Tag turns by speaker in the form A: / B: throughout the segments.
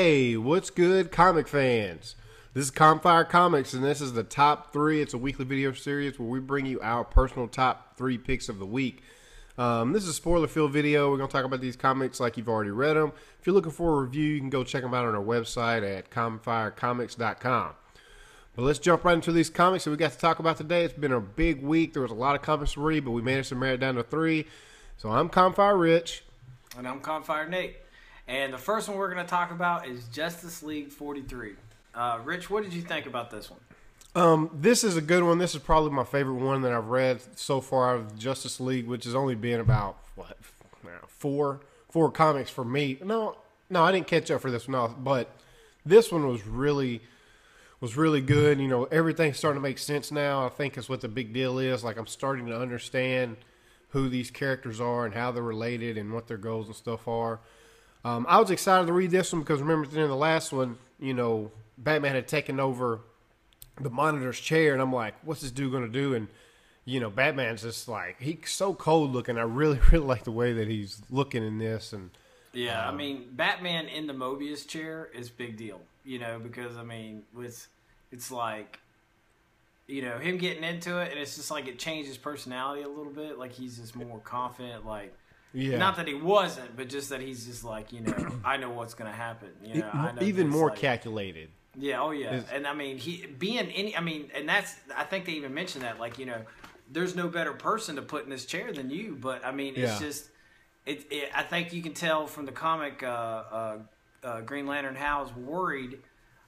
A: Hey, what's good, comic fans? This is Campfire Comics, and this is the top 3. It's a weekly video series where we bring you our personal top 3 picks of the week. This is a spoiler-filled video. We're going to talk about these comics like you've already read them. If you're looking for a review, you can go check them out on our website at campfirecomics.com. But let's jump right into these comics that we got to talk about today. It's been a big week. There was a lot of comics to read, but we managed to narrow it down to 3. So I'm Campfire Rich.
B: And I'm Campfire Nate. And the first one we're going to talk about is Justice League 43. Rich, what did you think about this one?
A: This is a good one. This is probably my favorite one that I've read so far of Justice League, which has only been about, four comics for me. No, I didn't catch up for this one, no, but this one was really good. You know, everything's starting to make sense now. I think is what the big deal is. Like, I'm starting to understand who these characters are and how they're related and what their goals and stuff are. I was excited to read this one because remember at the end of the last one, you know, Batman had taken over the Monitor's chair, and I'm like, what's this dude going to do? And, you know, Batman's just like, he's so cold looking. I really like the way that he's looking in this. And
B: yeah, I mean, Batman in the Mobius chair is big deal, you know, because, I mean, it's like, you know, him getting into it, and it's just like it changed his personality a little bit. Like, he's just more confident, like, yeah. Not that he wasn't, but just that he's just like, you know, I know what's going to happen. You know, I know
A: even more
B: like,
A: calculated.
B: Yeah, oh yeah. And I mean, and that's, I think they even mentioned that, like, you know, there's no better person to put in this chair than you. But I mean, it's just, I think you can tell from the comic, Green Lantern Hal's worried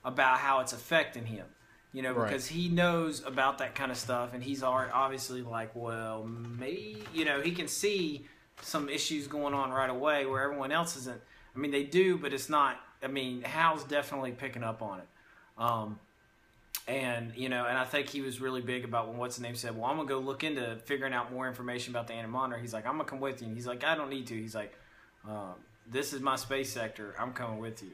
B: about how it's affecting him. You know, because he knows about that kind of stuff, and he's obviously like, well, maybe, you know, he can see some issues going on right away where everyone else isn't. I mean, they do, but it's not. I mean, Hal's definitely picking up on it. And, you know, and I think he was really big about when what's-the-name said, well, I'm going to go look into figuring out more information about the Anti-Monitor. He's like, I'm going to come with you. And he's like, I don't need to. He's like, this is my space sector. I'm coming with you.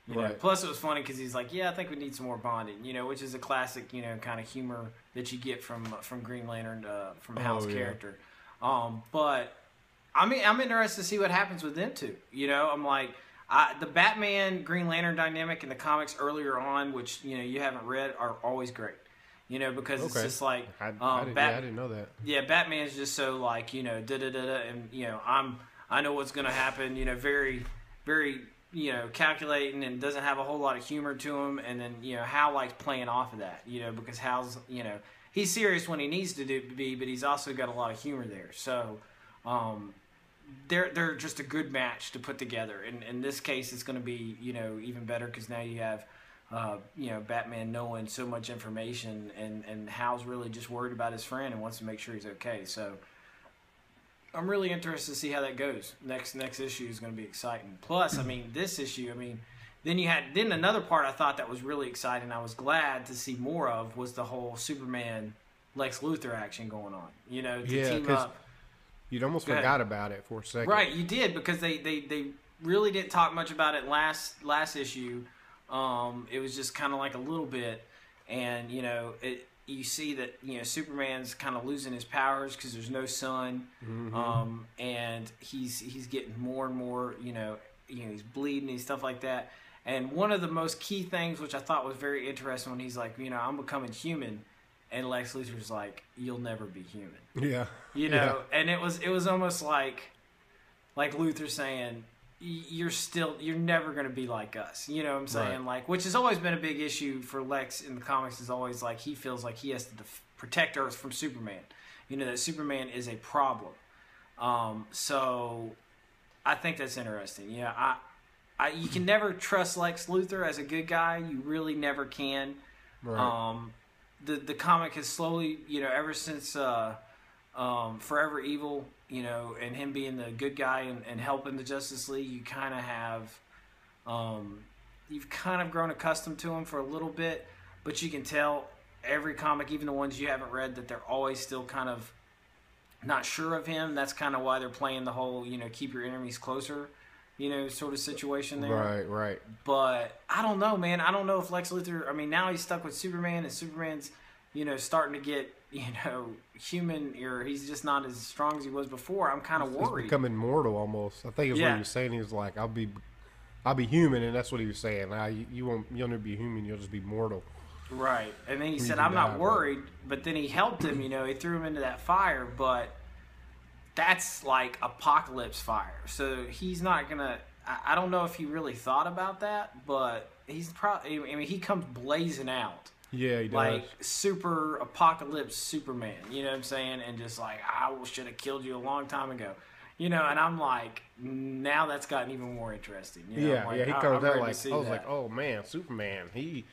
B: You know? Plus, it was funny because he's like, yeah, I think we need some more bonding, you know, which is a classic, you know, kind of humor that you get from Green Lantern, from Hal's character. But I mean, I'm interested to see what happens with them two. You know, I'm like, the Batman Green Lantern dynamic in the comics earlier on, which, you know, you haven't read, are always great. You know, because it's just like
A: I didn't know that.
B: Yeah, Batman's just so like, you know, and you know, I know what's going to happen. You know, very, you know, calculating and doesn't have a whole lot of humor to him. And then, you know, Hal likes playing off of that. You know, because Hal's, you know, he's serious when he needs to be, but he's also got a lot of humor there. So, they're just a good match to put together. And in this case, it's going to be, you know, even better because now you have, you know, Batman knowing so much information, and Hal's really just worried about his friend and wants to make sure he's okay. So I'm really interested to see how that goes. Next issue is going to be exciting. Plus, I mean, this issue, I mean, then another part I thought that was really exciting, I was glad to see more of, was the whole Superman Lex Luthor action going on. You know, to team up.
A: You'd almost forgot about it for a second.
B: Right, you did, because they really didn't talk much about it last issue. It was just kind of like a little bit, and you know, you see that, you know, Superman's kind of losing his powers because there's no sun, and he's getting more and more, you know, he's bleeding and stuff like that. And one of the most key things, which I thought was very interesting, when he's like, you know, I'm becoming human. And Lex Luthor's like, you'll never be human.
A: Yeah.
B: You know, and it was almost like Luthor saying, you're never going to be like us. You know what I'm saying?
A: Right.
B: Like, which has always been a big issue for Lex in the comics, is always like, he feels like he has to protect Earth from Superman. You know, that Superman is a problem. So I think that's interesting. You know, you can never trust Lex Luthor as a good guy. You really never can. Right. The comic has slowly, you know, ever since Forever Evil, you know, and him being the good guy and helping the Justice League, you kind of have, you've kind of grown accustomed to him for a little bit, but you can tell every comic, even the ones you haven't read, that they're always still kind of not sure of him. That's kind of why they're playing the whole, you know, keep your enemies closer, you know, sort of situation there.
A: Right.
B: But I don't know, man. I don't know if Lex Luthor, I mean, now he's stuck with Superman, and Superman's, you know, starting to get, you know, human, or he's just not as strong as he was before. I'm kind of worried.
A: He's becoming mortal almost. I think it's what he was saying. He was like, I'll be human, and that's what he was saying. You'll never be human. You'll just be mortal.
B: Right. And then he said, I'm not worried. But then he helped him, he threw him into that fire. But that's like apocalypse fire. So he's not going to, I don't know if he really thought about that, but he's probably, he comes blazing out.
A: Yeah, he does.
B: Like super apocalypse Superman, you know what I'm saying? And just like, I should have killed you a long time ago. And I'm like, now that's gotten even more interesting.
A: Yeah,
B: like,
A: he comes out like, I was like, oh man, Superman, he's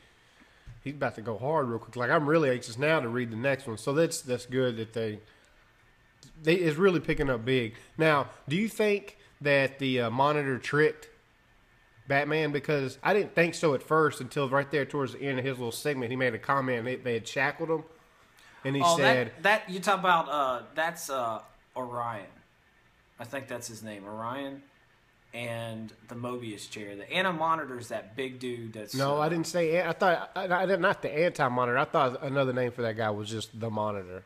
A: about to go hard real quick. Like, I'm really anxious now to read the next one. So that's good that they it's really picking up big. Now, do you think that the Monitor tricked Batman? Because I didn't think so at first until right there towards the end of his little segment, he made a comment. They had shackled him, and he said
B: that you talk about that's Orion. I think that's his name, Orion, and the Mobius chair. The Anti-Monitor is that big dude. That's
A: no, I didn't say. I thought not the Anti-Monitor. I thought another name for that guy was just the Monitor.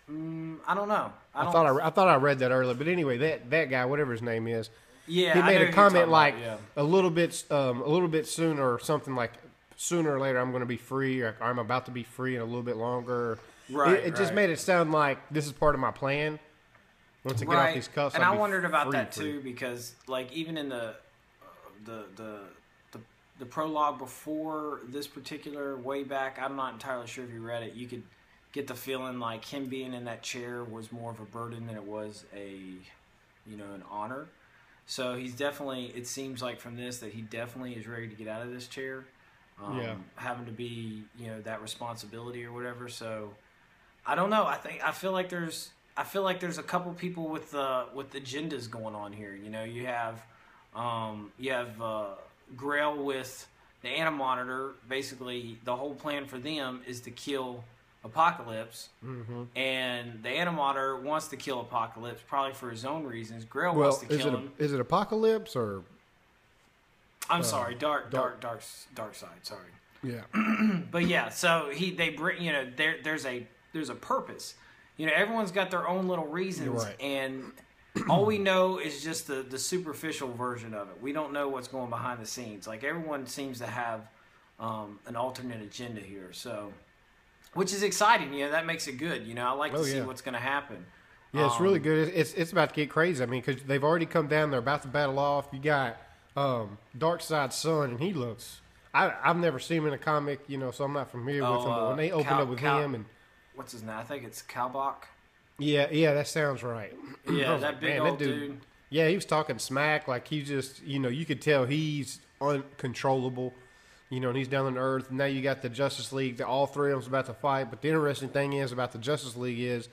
B: I don't know.
A: I thought I read that earlier, but anyway, that guy, whatever his name is,
B: yeah,
A: he made a comment like a little bit sooner or something like sooner or later I'm going to be free, or I'm about to be free in a little bit longer.
B: Right.
A: It just made it sound like this is part of my plan. Once I get off these cuffs,
B: and I wondered about that too, because like even in the prologue before this particular way back, I'm not entirely sure if you read it. You could get the feeling like him being in that chair was more of a burden than it was an honor. So he's definitely, it seems like from this that he definitely is ready to get out of this chair, having to be that responsibility or whatever. So I don't know. I feel like there's a couple people with agendas going on here. You have Grail with the Anti-Monitor. Basically, the whole plan for them is to kill Apocalypse, and the Anti-Monitor wants to kill Apocalypse, probably for his own reasons. Grail wants to kill him.
A: Is it Apocalypse or?
B: I'm sorry, dark side. Sorry.
A: Yeah.
B: But yeah, so they bring there's a purpose. Everyone's got their own little reasons,
A: right.
B: And all we know is just the superficial version of it. We don't know what's going behind the scenes. Like, everyone seems to have an alternate agenda here, so which is exciting. That makes it good. I like to see what's going to happen.
A: Yeah, it's really good. It's about to get crazy. I mean, because they've already come down. They're about to battle off. You got Darkseid's son, and he looks. I've never seen him in a comic, so I'm not familiar with him. But when they opened up with him and.
B: What's his name? I think it's Kalbach.
A: Yeah, that sounds right.
B: Yeah, that big old dude.
A: Yeah, he was talking smack, like he just, you could tell he's uncontrollable, and he's down on earth. Now you got the Justice League, all three of them's about to fight. But the interesting thing is about the Justice League is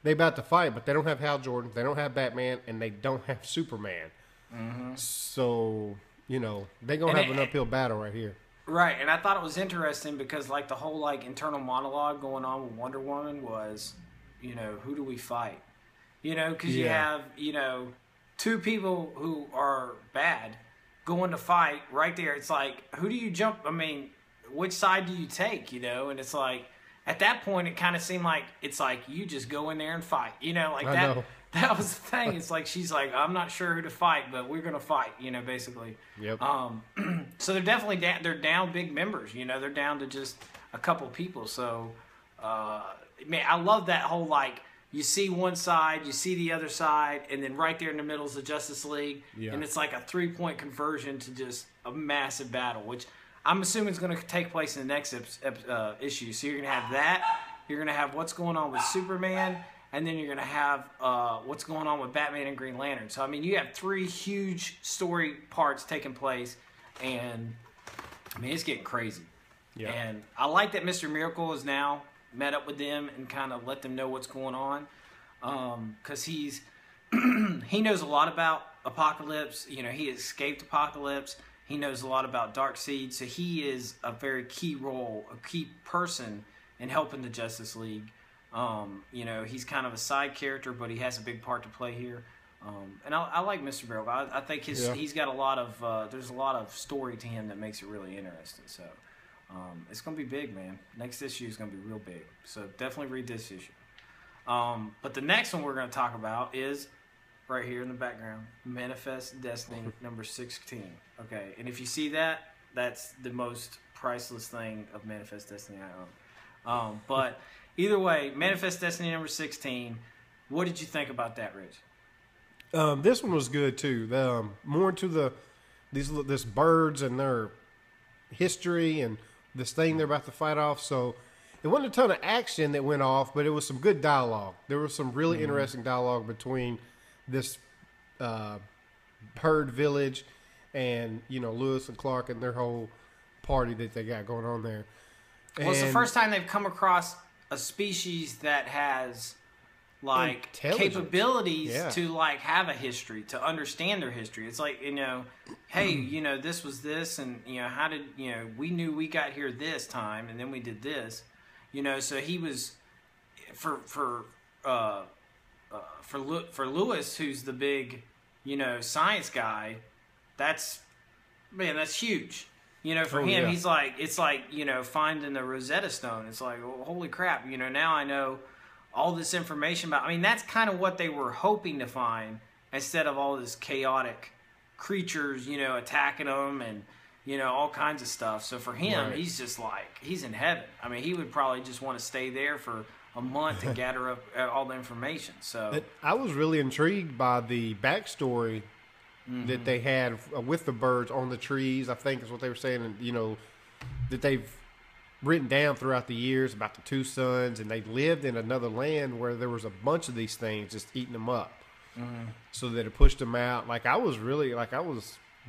A: they about to fight, but they don't have Hal Jordan, they don't have Batman, and they don't have Superman. Mm-hmm. So, they're going to have an uphill battle right here.
B: Right, and I thought it was interesting because, like, the whole, internal monologue going on with Wonder Woman was, who do we fight? Because you have, two people who are bad going to fight right there. It's like, who do you jump? I mean, which side do you take, And it's like, at that point, it kind of seemed like it's like you just go in there and fight, like
A: I
B: that.
A: know.
B: That was the thing. It's like she's like, I'm not sure who to fight, but we're gonna fight, basically.
A: Yep.
B: So they're definitely they're down big members, They're down to just a couple people. So, man, I love that whole you see one side, you see the other side, and then right there in the middle is the Justice League, and it's like a 3-point conversion to just a massive battle, which I'm assuming is going to take place in the next issue. So you're going to have that. You're going to have what's going on with Superman. And then you're going to have what's going on with Batman and Green Lantern. So, I mean, you have 3 huge story parts taking place. And, I mean, it's getting crazy. Yeah. And I like that Mr. Miracle has now met up with them and kind of let them know what's going on. Because he knows a lot about Apocalypse. He escaped Apocalypse. He knows a lot about Darkseid. So he is a very key role, a key person in helping the Justice League. He's kind of a side character, but he has a big part to play here. And I like Mr. Miracle. I think he's got a lot of there's a lot of story to him that makes it really interesting. So it's gonna be big, man. Next issue is gonna be real big. So definitely read this issue. But the next one we're gonna talk about is right here in the background. Manifest Destiny number 16. Okay, and if you see that, that's the most priceless thing of Manifest Destiny I own. But either way, Manifest Destiny number 16. What did you think about that, Rich?
A: This one was good too. More into this birds and their history and this thing they're about to fight off. So it wasn't a ton of action that went off, but it was some good dialogue. There was some really interesting dialogue between this bird village and Lewis and Clark and their whole party that they got going on there.
B: Well, it's the first time they've come across a species that has like capabilities to like have a history, to understand their history. It's like, hey, this was this, and how did we knew we got here this time, and then we did this, so he was for Lewis, who's the big science guy. That's huge. For him, he's like, it's like, finding the Rosetta Stone. It's like, well, holy crap, now I know all this information about. I mean, that's kind of what they were hoping to find, instead of all this chaotic creatures, attacking them and all kinds of stuff. So for him, he's just like, he's in heaven. I mean, he would probably just want to stay there for a month and gather up all the information. So
A: I was really intrigued by the backstory that they had with the birds on the trees. I think is what they were saying, and that they've written down throughout the years about the two sons, and they lived in another land where there was a bunch of these things just eating them up, so that it pushed them out. Like I was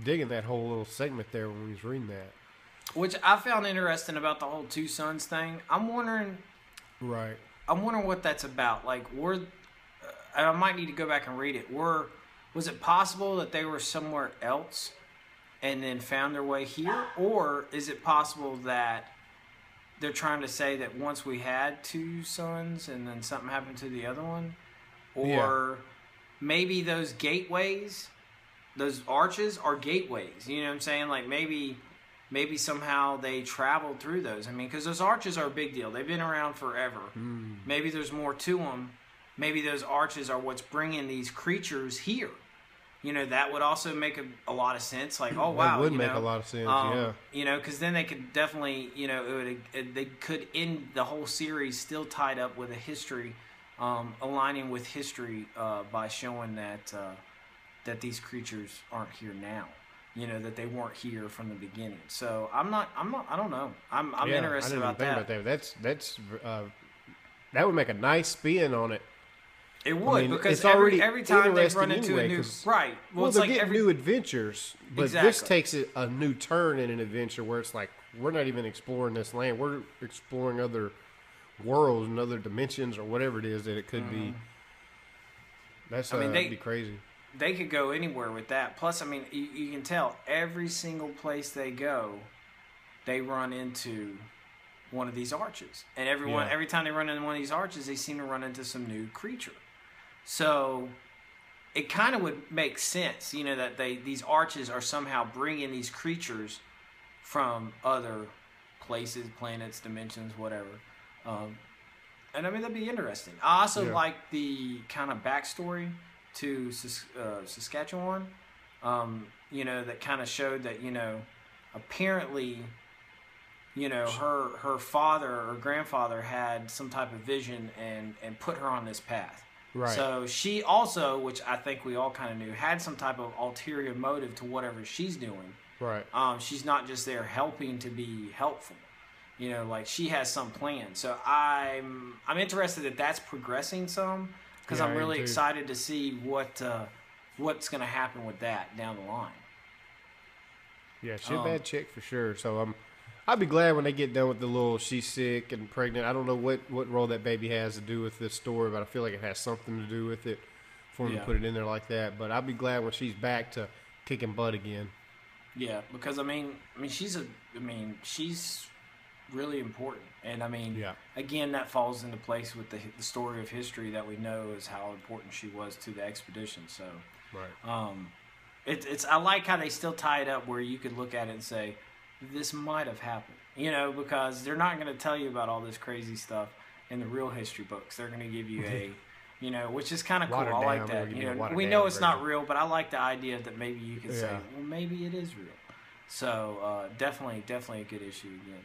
A: digging that whole little segment there when we was reading that,
B: which I found interesting about the whole two sons thing. I'm wondering what that's about. Like, I might need to go back and read it. Was it possible that they were somewhere else and then found their way here, or is it possible that they're trying to say that once we had two sons and then something happened to the other one? Or maybe those gateways, those arches are gateways. You know what I'm saying? Like maybe somehow they traveled through those. I mean, because those arches are a big deal. They've been around forever. Maybe there's more to them. Maybe those arches are what's bringing these creatures here. That would also make a lot of sense. Like, oh wow,
A: that would make a lot of sense.
B: Because then they could definitely, they could end the whole series still tied up with a history, aligning with history by showing that these creatures aren't here now. That they weren't here from the beginning. So I don't know. I'm interested about that.
A: That's that would make a nice spin on it.
B: It would, because every time they run into a new... Right.
A: Well, they get new adventures, but this takes it a new turn in an adventure where it's like, we're not even exploring this land. We're exploring other worlds and other dimensions or whatever it is that it could be. That'd be crazy.
B: They could go anywhere with that. Plus, I mean, you can tell every single place they go, they run into one of these arches. And every time they run into one of these arches, they seem to run into some new creature. So it kind of would make sense, that these arches are somehow bringing these creatures from other places, planets, dimensions, whatever. And I mean, that'd be interesting. I also like the kind of backstory to Saskatchewan, that kind of showed that, apparently, her father or grandfather had some type of vision and put her on this path.
A: Right.
B: So she also, which I think we all kind of knew, had some type of ulterior motive to whatever she's doing.
A: Right.
B: She's not just there helping to be helpful. Like she has some plan. So I'm interested that that's progressing some, because I'm really excited to see what's going to happen with that down the line.
A: Yeah, she's a bad chick for sure. So I'll be glad when they get done with the little she's sick and pregnant. I don't know what role that baby has to do with this story, but I feel like it has something to do with it for them to put it in there like that. But I'll be glad when she's back to kicking butt again. Yeah,
B: because I mean she's really important, and again, that falls into place with the story of history that we know is how important she was to the expedition. So, it's I like how they still tie it up where you could look at it and say, this might have happened, because they're not going to tell you about all this crazy stuff in the real history books. They're going to give you You know, which is kind of cool.
A: Watered
B: I like
A: down,
B: that.
A: maybe
B: You know,
A: watered
B: we
A: down
B: know it's
A: version.
B: not real, but I like the idea that maybe you could say,
A: Yeah.
B: well, maybe it is real. So definitely a good issue again.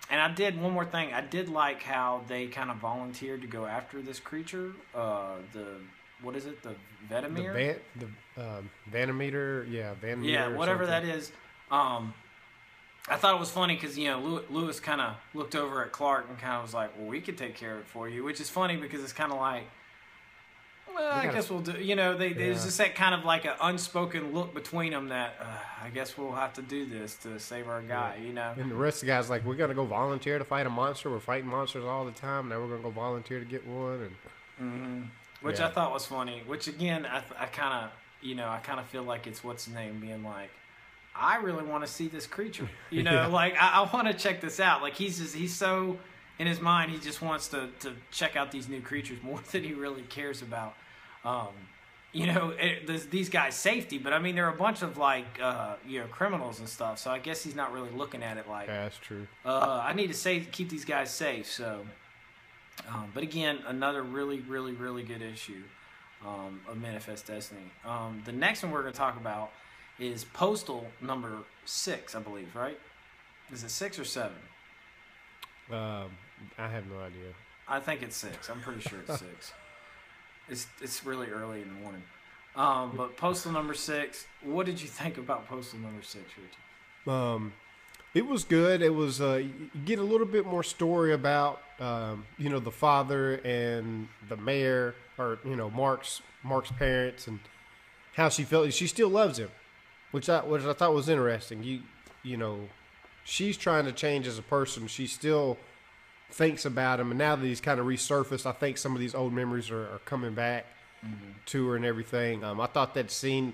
B: And I did one more thing. I did like how they kind of volunteered to go after this creature. What is it? The Venomir?
A: Vanometer, yeah, Vanometer.
B: Yeah,
A: or
B: whatever
A: something.
B: that is. I thought it was funny because, you know, Lewis kind of looked over at Clark and kind of was like, well, we could take care of it for you, which is funny because it's kind of like, well, I guess we'll do, you know, there's just that kind of like an unspoken look between them that, I guess we'll have to do this to save our guy, you know.
A: And the rest of the guys like, we're gonna go volunteer to fight a monster. We're fighting monsters all the time. Now we're gonna go volunteer to get one. And
B: Which I thought was funny. Which again, I kind of, you know, I kind of feel like it's what's his name being like, I really want to see this creature. You know, like I want to check this out. Like he's so in his mind, he just wants to check out these new creatures more than he really cares about. You know, these guys' safety, but I mean, there are a bunch of like, you know, criminals and stuff. So I guess he's not really looking at it like,
A: yeah, that's true.
B: I need to keep these guys safe. So, but again, another really good issue of Manifest Destiny. The next one we're going to talk about is Postal number 6, I believe, right? Is it 6 or 7?
A: I have no idea.
B: I think it's 6. I'm pretty sure it's 6. It's really early in the morning. But Postal number 6, what did you think about Postal number 6, Richie?
A: It was good. It was you get a little bit more story about you know, the father and the mayor, or you know, Mark's parents, and how she felt. She still loves him, which I thought was interesting. You know, she's trying to change as a person. She still thinks about him, and now that he's kind of resurfaced, I think some of these old memories are coming back to her and everything. I thought that scene,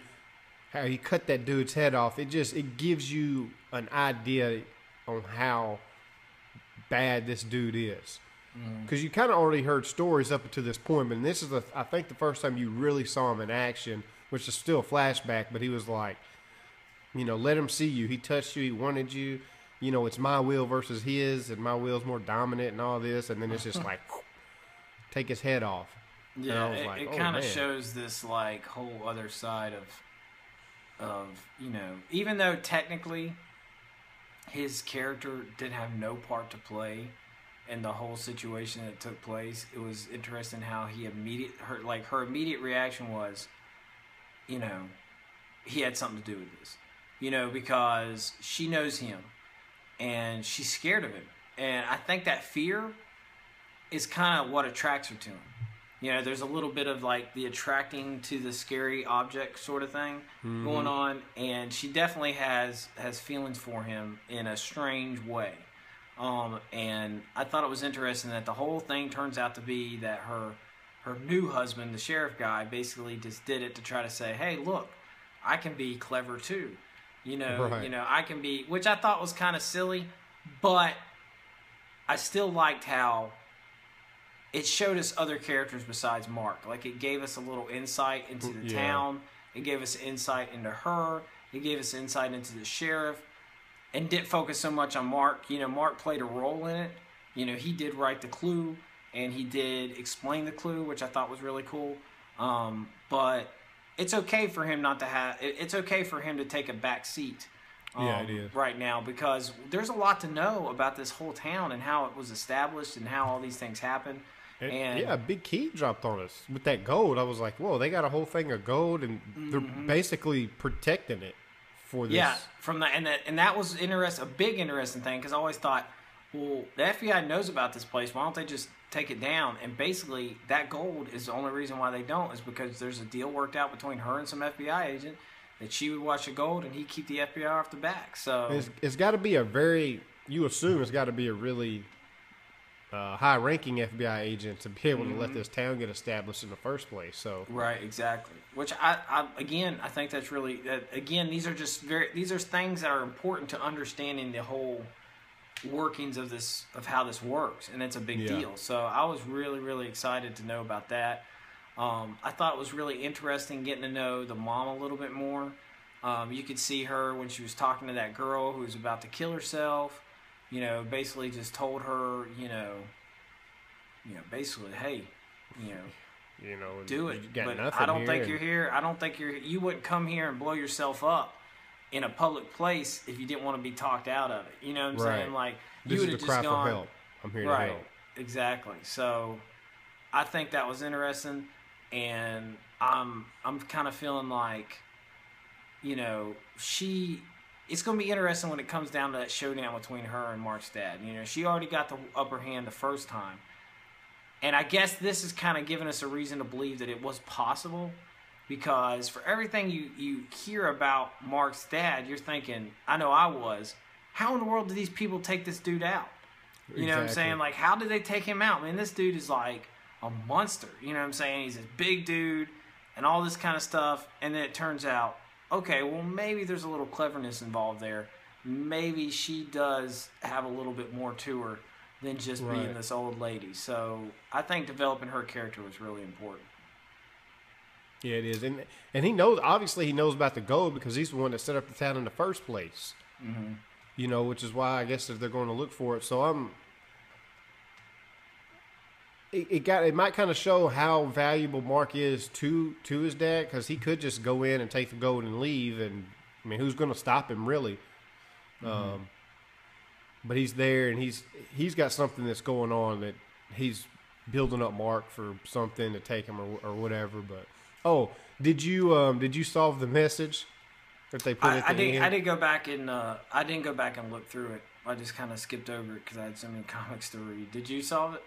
A: how he cut that dude's head off, it gives you an idea on how bad this dude is. Because you kind of already heard stories up to this point, but this is, I think, the first time you really saw him in action, which is still a flashback, but he was like, you know, let him see you. He touched you. He wanted you. You know, it's my will versus his, and my will's more dominant and all this, and then it's just like, take his head off.
B: Yeah, it kind of shows this like whole other side of, you know, even though technically his character did have no part to play in the whole situation that took place, it was interesting how her immediate reaction was, you know, he had something to do with this, you know, because she knows him and she's scared of him, and I think that fear is kind of what attracts her to him. You know, there's a little bit of like the attracting to the scary object sort of thing going on, and she definitely has feelings for him in a strange way. And I thought it was interesting that the whole thing turns out to be that her new husband, the sheriff guy, basically just did it to try to say, hey, look, I can be clever too. You know,
A: Right.
B: you know, I can be, which I thought was kind of silly, but I still liked how it showed us other characters besides Mark. Like, it gave us a little insight into the town. It gave us insight into her. It gave us insight into the sheriff. And didn't focus so much on Mark. You know, Mark played a role in it. You know, he did write the clue, and he did explain the clue, which I thought was really cool. But it's okay for him not to have... It's okay for him to take a back seat
A: it is.
B: right now, because there's a lot to know about this whole town and how it was established and how all these things happen. And
A: yeah, a big key dropped on us with that gold. I was like, whoa, they got a whole thing of gold, and they're basically protecting it for this.
B: Yeah, from that, and that was a big interesting thing, because I always thought, well, the FBI knows about this place. Why don't they just take it down? And basically, that gold is the only reason why they don't, is because there's a deal worked out between her and some FBI agent that she would watch the gold and he'd keep the FBI off the back. So
A: it's got to be you assume it's got to be a really high-ranking FBI agent to be able to let this town get established in the first place. So
B: right, exactly. Which I think that's really again, these are things that are important to understanding the whole workings of how this works, and it's a big deal. So I was really excited to know about that. I thought it was really interesting getting to know the mom a little bit more. You could see her when she was talking to that girl who was about to kill herself. You know, basically just told her, you know, basically, hey, do it.
A: But
B: I don't think you're here. I don't think you wouldn't come here and blow yourself up in a public place if you didn't want to be talked out of it. You know what I'm saying? Like, you would have just gone.
A: For help. I'm here to help.
B: Exactly. So I think that was interesting, and I'm kind of feeling like, it's going to be interesting when it comes down to that showdown between her and Mark's dad. She already got the upper hand the first time. And I guess this is kind of giving us a reason to believe that it was possible, because for everything you hear about Mark's dad, you're thinking, I know I was, how in the world did these people take this dude out? You know what I'm saying? Like, how did they take him out? Man, this dude is like a monster. You know what I'm saying? He's this big dude and all this kind of stuff. And then it turns out, okay, well, maybe there's a little cleverness involved there. Maybe she does have a little bit more to her than just being this old lady. So I think developing her character was really important.
A: Yeah, it is. And he knows, obviously he knows about the gold because he's the one that set up the town in the first place. Mm-hmm. Which is why I guess if they're going to look for it. So it might kind of show how valuable Mark is to his dad, because he could just go in and take the gold and leave, and I mean, who's going to stop him really? Mm-hmm. But he's there, and he's got something that's going on that he's building up Mark for something to take him or whatever. But did you solve the message that they put at the end?
B: I didn't go back and look through it. I just kind of skipped over it because I had so many comics to read. Did you solve it?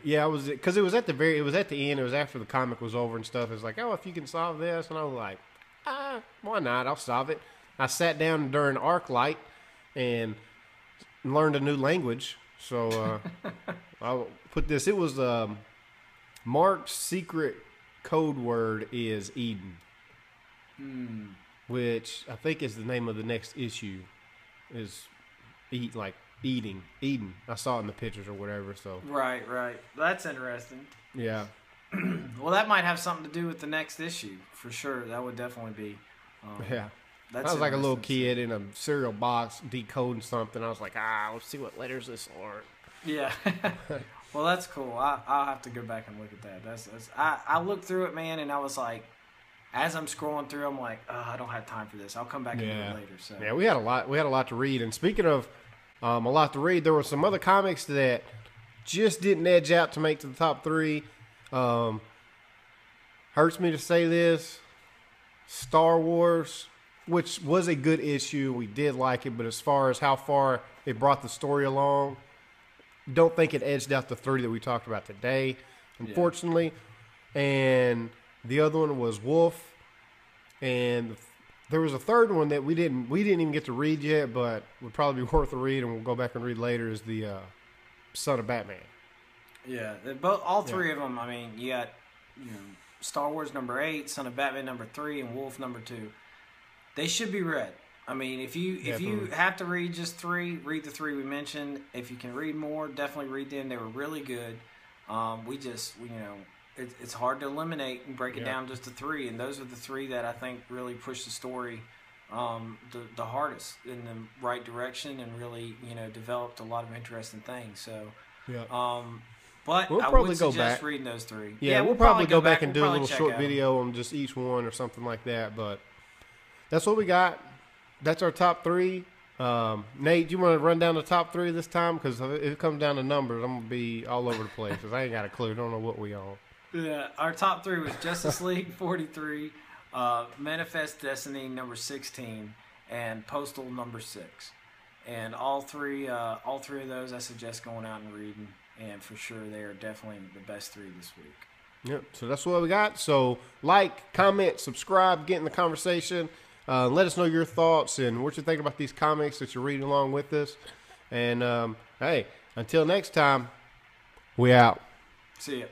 A: Yeah, because it was at the end. It was after the comic was over and stuff. It was like, if you can solve this, and I was like, why not? I'll solve it. I sat down during ArcLight and learned a new language. So I'll put this. It was Mark's secret code word is Eden, which I think is the name of the next issue. Is eating Eden. I saw it in the pictures or whatever. So
B: right. That's interesting.
A: Yeah.
B: Well, that might have something to do with the next issue for sure. That would definitely be.
A: Yeah. I was like a little kid in a cereal box decoding something. I was like, let's see what letters this are.
B: Yeah. Well, that's cool. I'll have to go back and look at that. I looked through it, man, and I was like, as I'm scrolling through, I'm like, I don't have time for this. I'll come back and do it later. So
A: yeah, we had a lot to read. And speaking of a lot to read, there were some other comics that just didn't edge out to make to the top 3. Hurts me to say this, Star Wars, which was a good issue. We did like it, but as far as how far it brought the story along, don't think it edged out the 3 that we talked about today, unfortunately. Yeah. And the other one was Wolf, and there was a third one that we didn't even get to read yet, but would probably be worth a read, and we'll go back and read later. Is the Son of Batman. Yeah,
B: all 3 of them. I mean, you got Star Wars number 8, Son of Batman number 3, and Wolf number 2. They should be read. I mean, if you have to read just 3, read the 3 we mentioned. If you can read more, definitely read them. They were really good. It's hard to eliminate and break it down just to 3, and those are the 3 that I think really push the story the hardest in the right direction, and really developed a lot of interesting things. So, but
A: we'll
B: I
A: probably
B: would
A: go
B: suggest
A: back.
B: reading those 3.
A: Yeah, we'll probably go back and do a little short video on just each one or something like that. But that's what we got. That's our top 3. Nate, do you want to run down the top 3 this time? Because if it comes down to numbers, I'm going to be all over the place because I ain't got a clue. Don't know what we on.
B: Yeah, our top 3 was Justice League 43, Manifest Destiny number 16, and Postal number 6. And all three of those I suggest going out and reading, and for sure they are definitely the best 3 this week.
A: Yep, so that's what we got. So like, comment, subscribe, get in the conversation. Let us know your thoughts and what you think about these comics that you're reading along with us. And, hey, until next time, we out.
B: See ya.